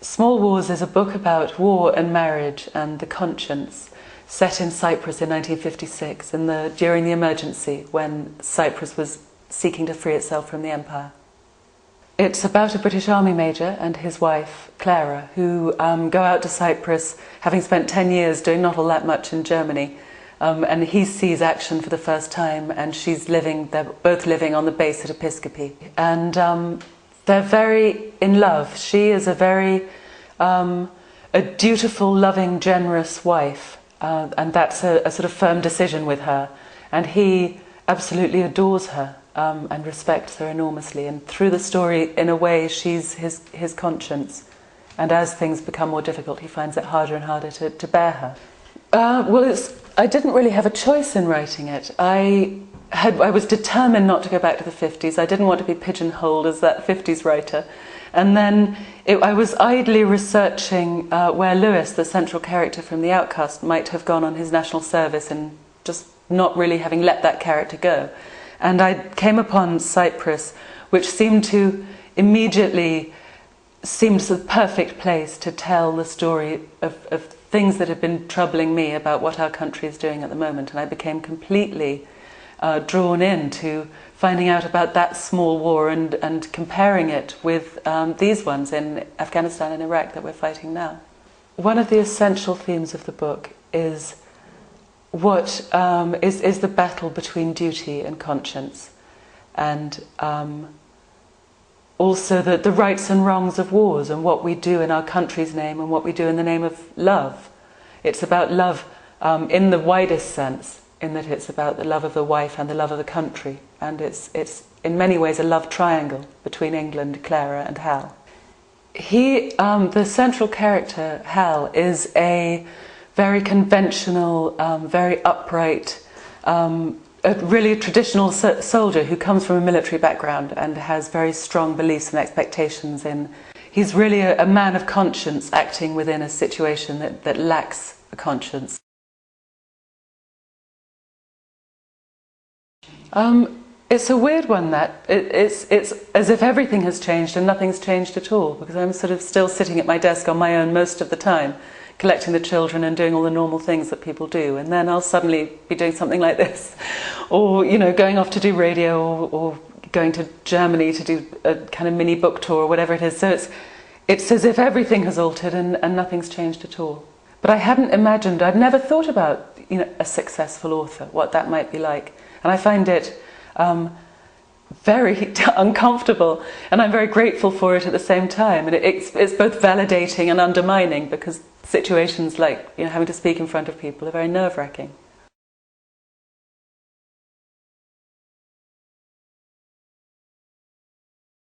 Small Wars is a book about war and marriage and the conscience, set in Cyprus in 1956, during the emergency when Cyprus was seeking to free itself from the empire. It's about a British Army major and his wife, Clara, who go out to Cyprus, having spent 10 years doing not all that much in Germany, and he sees action for the first time, and they're both living on the base at Episcopi. And they're very in love. She is a dutiful, loving, generous wife, and that's a sort of firm decision with her. And he absolutely adores her and respects her enormously. And through the story, in a way, she's his conscience. And as things become more difficult, he finds it harder and harder to bear her. I didn't really have a choice in writing it. I was determined not to go back to the 50s. I didn't want to be pigeonholed as that 50s writer. And then I was idly researching where Lewis, the central character from the Outcast, might have gone on his national service and just not really having let that character go. And I came upon Cyprus, which seemed to immediately the perfect place to tell the story of things that have been troubling me about what our country is doing at the moment. And I became completely drawn into finding out about that small war and comparing it with these ones in Afghanistan and Iraq that we're fighting now. One of the essential themes of the book is is the battle between duty and conscience, and also the rights and wrongs of wars and what we do in our country's name and what we do in the name of love. It's about love in the widest sense, in that it's about the love of the wife and the love of the country, and it's in many ways a love triangle between England, Clara and Hal. The central character, Hal, is a very conventional, very upright, a really traditional soldier who comes from a military background and has very strong beliefs and expectations he's really a man of conscience acting within a situation that lacks a conscience. It's a weird one, that it's as if everything has changed and nothing's changed at all, because I'm sort of still sitting at my desk on my own most of the time, collecting the children and doing all the normal things that people do, and then I'll suddenly be doing something like this, or going off to do radio, or going to Germany to do a kind of mini book tour or whatever it is. So it's as if everything has altered and nothing's changed at all. But I hadn't imagined, I'd never thought about a successful author, what that might be like. And I find it very uncomfortable, and I'm very grateful for it at the same time. And it's both validating and undermining, because situations like having to speak in front of people are very nerve-wracking.